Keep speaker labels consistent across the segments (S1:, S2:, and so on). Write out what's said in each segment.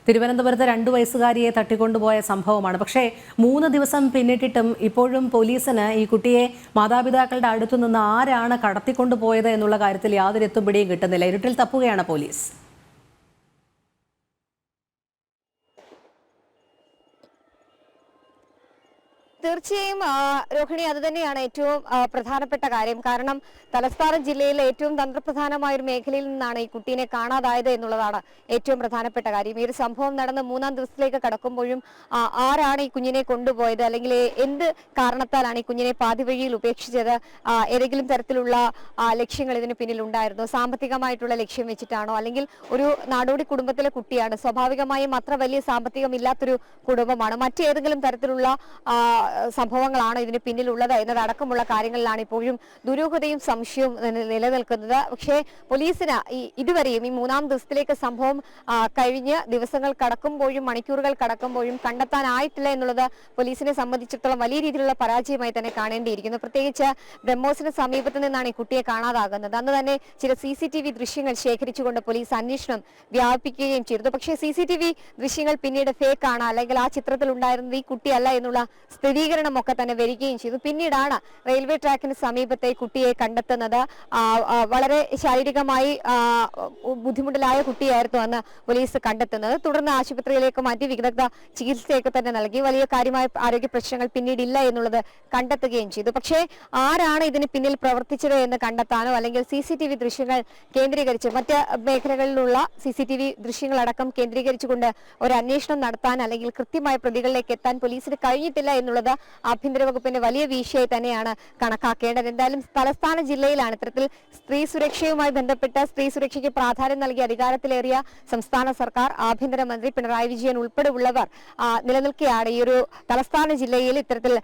S1: തിരുവനന്തപുരത്ത് 2 വയസ്സുകാരിയെ തട്ടിക്കൊണ്ടുപോയ സംഭവമാണ്. പക്ഷേ 3 ദിവസം പിന്നിട്ടിട്ടും ഇപ്പോഴും പോലീസിന് ഈ കുട്ടിയെ മാതാപിതാക്കളുടെ അടുത്തുനിന്ന് ആരാണ് കടത്തിക്കൊണ്ടുപോയത് എന്നുള്ള കാര്യത്തിൽ യാതൊരു എത്തുപിടിയും കിട്ടുന്നില്ല. ഇരുട്ടിൽ തപ്പുകയാണ് പോലീസ്.
S2: തീർച്ചയായും രോഹിണി, അത് തന്നെയാണ് ഏറ്റവും പ്രധാനപ്പെട്ട കാര്യം. കാരണം തലസ്ഥാന ജില്ലയിലെ ഏറ്റവും തന്ത്രപ്രധാനമായ ഒരു മേഖലയിൽ നിന്നാണ് ഈ കുട്ടീനെ കാണാതായത് എന്നുള്ളതാണ് ഏറ്റവും പ്രധാനപ്പെട്ട കാര്യം. ഈ ഒരു സംഭവം നടന്ന് 3-ാം ദിവസത്തിലേക്ക് കടക്കുമ്പോഴും ആരാണ് ഈ കുഞ്ഞിനെ കൊണ്ടുപോയത്, അല്ലെങ്കിൽ എന്ത് കാരണത്താലാണ് ഈ കുഞ്ഞിനെ പാതിവഴിയിൽ ഉപേക്ഷിച്ചത്, ഏതെങ്കിലും തരത്തിലുള്ള ലക്ഷ്യങ്ങൾ ഇതിന് പിന്നിൽ ഉണ്ടായിരുന്നോ? സാമ്പത്തികമായിട്ടുള്ള ലക്ഷ്യം വെച്ചിട്ടാണോ? അല്ലെങ്കിൽ ഒരു നാടോടി കുടുംബത്തിലെ കുട്ടിയാണ്, സ്വാഭാവികമായും അത്ര വലിയ സാമ്പത്തികമില്ലാത്തൊരു കുടുംബമാണ്, മറ്റേതെങ്കിലും തരത്തിലുള്ള സംഭവങ്ങളാണ് ഇതിന് പിന്നിലുള്ളത് എന്നതടക്കമുള്ള കാര്യങ്ങളിലാണ് ഇപ്പോഴും ദുരൂഹതയും സംശയവും നിലനിൽക്കുന്നത്. പക്ഷേ പോലീസിന് ഇതുവരെയും ഈ 3-ാം ദിവസത്തിലേക്ക് സംഭവം കഴിഞ്ഞ് ദിവസങ്ങൾ കടക്കുമ്പോഴും മണിക്കൂറുകൾ കടക്കുമ്പോഴും കണ്ടെത്താനായിട്ടില്ല എന്നുള്ളത് പോലീസിനെ സംബന്ധിച്ചിടത്തോളം വലിയ രീതിയിലുള്ള പരാജയമായി തന്നെ കാണേണ്ടിയിരിക്കുന്നു. പ്രത്യേകിച്ച് ബ്രഹ്മോസിന് സമീപത്ത് നിന്നാണ് ഈ കുട്ടിയെ കാണാതാകുന്നത്. അന്ന് തന്നെ ചില CCTV ദൃശ്യങ്ങൾ ശേഖരിച്ചുകൊണ്ട് പോലീസ് അന്വേഷണം വ്യാപിപ്പിക്കുകയും ചെയ്തു. പക്ഷേ CCTV ദൃശ്യങ്ങൾ പിന്നീട് ഫേക്ക് ആണ്, അല്ലെങ്കിൽ ആ ചിത്രത്തിൽ ഉണ്ടായിരുന്നത് ഈ കുട്ടിയല്ല എന്നുള്ള സ്ഥിരീകരണമൊക്കെ തന്നെ വരികയും ചെയ്തു. പിന്നീടാണ് റെയിൽവേ ട്രാക്കിന് സമീപത്തെ കുട്ടിയെ കണ്ടെത്തുന്നത്. വളരെ ശാരീരികമായി ബുദ്ധിമുട്ടിലായ കുട്ടിയായിരുന്നു അന്ന് പോലീസ് കണ്ടെത്തുന്നത്. തുടർന്ന് ആശുപത്രിയിലേക്ക് മാറ്റി വിദഗ്ധ ചികിത്സയൊക്കെ തന്നെ നൽകി. വലിയ കാര്യമായ ആരോഗ്യ പ്രശ്നങ്ങൾ പിന്നീടില്ല എന്നുള്ളത് കണ്ടെത്തുകയും ചെയ്തു. പക്ഷേ ആരാണ് ഇതിന് പിന്നിൽ പ്രവർത്തിച്ചത് എന്ന് കണ്ടെത്താനോ അല്ലെങ്കിൽ CCTV ദൃശ്യങ്ങൾ കേന്ദ്രീകരിച്ച് മറ്റ് മേഖലകളിലുള്ള CCTV ദൃശ്യങ്ങളടക്കം കേന്ദ്രീകരിച്ചുകൊണ്ട് ഒരു അന്വേഷണം നടത്താൻ അല്ലെങ്കിൽ കൃത്യമായ പ്രതികളിലേക്ക് എത്താൻ പോലീസിന് കഴിഞ്ഞിട്ടില്ല എന്നുള്ളത് ആഭ്യന്തര വകുപ്പിന്റെ വലിയ വീഴ്ചയായി തന്നെയാണ് കണക്കാക്കേണ്ടത്. എന്തായാലും തലസ്ഥാന ജില്ലയിലാണ് ഇത്തരത്തിൽ സ്ത്രീ സുരക്ഷയുമായി ബന്ധപ്പെട്ട് സ്ത്രീ സുരക്ഷയ്ക്ക് പ്രാധാന്യം നൽകി അധികാരത്തിലേറിയ സംസ്ഥാന സർക്കാർ, ആഭ്യന്തരമന്ത്രി പിണറായി വിജയൻ ഉൾപ്പെടെയുള്ളവർ നിലനിൽക്കുകയാണ്. ഈ ഒരു തലസ്ഥാന ജില്ലയിൽ ഇത്തരത്തിൽ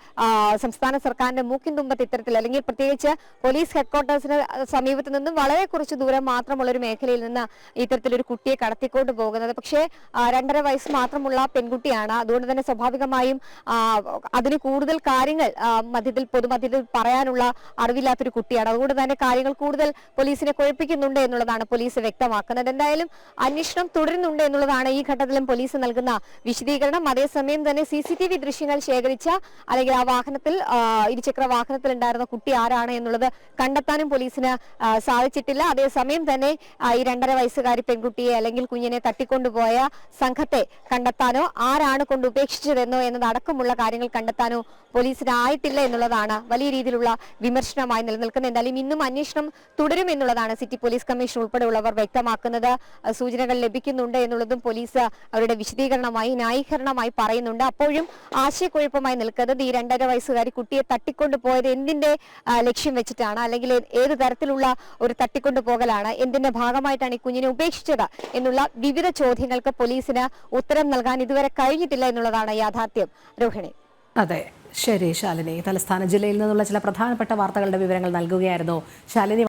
S2: സംസ്ഥാന സർക്കാരിന്റെ മൂക്കിൻ തുമ്പത്ത് ഇത്തരത്തിൽ, അല്ലെങ്കിൽ പ്രത്യേകിച്ച് പോലീസ് ഹെഡ്ക്വാർട്ടേഴ്സിന് സമീപത്ത് നിന്നും വളരെ കുറച്ച് ദൂരം മാത്രമുള്ള ഒരു മേഖലയിൽ നിന്ന് ഇത്തരത്തിലൊരു കുട്ടിയെ കടത്തിക്കൊണ്ട് പോകുന്നത്. പക്ഷേ 2.5 വയസ്സ് മാത്രമുള്ള പെൺകുട്ടിയാണ്. അതുകൊണ്ട് തന്നെ സ്വാഭാവികമായും അതിന് കൂടുതൽ കാര്യങ്ങൾ പൊതുമധ്യത്തിൽ പറയാനുള്ള അറിവില്ലാത്തൊരു കുട്ടിയാണ്. അതുകൊണ്ട് തന്നെ കാര്യങ്ങൾ കൂടുതൽ പോലീസിനെ കുഴപ്പിക്കുന്നുണ്ട് എന്നുള്ളതാണ് പോലീസ് വ്യക്തമാക്കുന്നത്. എന്തായാലും അന്വേഷണം തുടരുന്നുണ്ട് എന്നുള്ളതാണ് ഈ ഘട്ടത്തിലും പോലീസ് നൽകുന്ന വിശദീകരണം. അതേസമയം തന്നെ CCTV ദൃശ്യങ്ങൾ ശേഖരിച്ച, അല്ലെങ്കിൽ ആ വാഹനത്തിൽ, ഇരുചക്ര വാഹനത്തിൽ ഉണ്ടായിരുന്ന കുട്ടി ആരാണ് എന്നുള്ളത് കണ്ടെത്താനും പോലീസിന് സാധിച്ചിട്ടില്ല. അതേസമയം തന്നെ ഈ 2.5 വയസ്സുകാരി പെൺകുട്ടിയെ അല്ലെങ്കിൽ കുഞ്ഞിനെ തട്ടിക്കൊണ്ടുപോയ സംഘത്തെ കണ്ടെത്താനോ ആരാണ് കൊണ്ട് ഉപേക്ഷിച്ചതെന്നോ എന്നതടക്കമുള്ള കാര്യങ്ങൾ കണ്ടെത്താനോ പോലീസിനായിട്ടില്ല എന്നുള്ളതാണ് വലിയ രീതിയിലുള്ള വിമർശനമായി നിലനിൽക്കുന്നത്. എന്തായാലും ഇന്നും അന്വേഷണം തുടരും എന്നുള്ളതാണ് സിറ്റി പോലീസ് കമ്മീഷൻ ഉൾപ്പെടെയുള്ളവർ വ്യക്തമാക്കുന്നത്. സൂചനകൾ ലഭിക്കുന്നുണ്ട് എന്നുള്ളതും പോലീസ് അവരുടെ വിശദീകരണമായി, ന്യായീകരണമായി പറയുന്നുണ്ട്. അപ്പോഴും ആശയക്കുഴപ്പമായി നിൽക്കുന്നത് ഈ 2.5 വയസ്സുകാരി കുട്ടിയെ തട്ടിക്കൊണ്ടുപോയത് എന്തിന്റെ ലക്ഷ്യം വെച്ചിട്ടാണ്, അല്ലെങ്കിൽ ഏത് തരത്തിലുള്ള ഒരു തട്ടിക്കൊണ്ടുപോകലാണ്, എന്തിന്റെ ഭാഗമായിട്ടാണ് ഈ കുഞ്ഞിനെ ഉപേക്ഷിച്ചത് എന്നുള്ള വിവിധ ചോദ്യങ്ങൾക്ക് പോലീസിന് ഉത്തരം നൽകാൻ ഇതുവരെ കഴിഞ്ഞിട്ടില്ല എന്നുള്ളതാണ് യാഥാർത്ഥ്യം. രോഹിണി.
S1: അതെ, ശരി ശാലിനി. തലസ്ഥാന ജില്ലയിൽ നിന്നുള്ള ചില പ്രധാനപ്പെട്ട വാർത്തകളുടെ വിവരങ്ങൾ നൽകുകയായിരുന്നു ശാലിനി.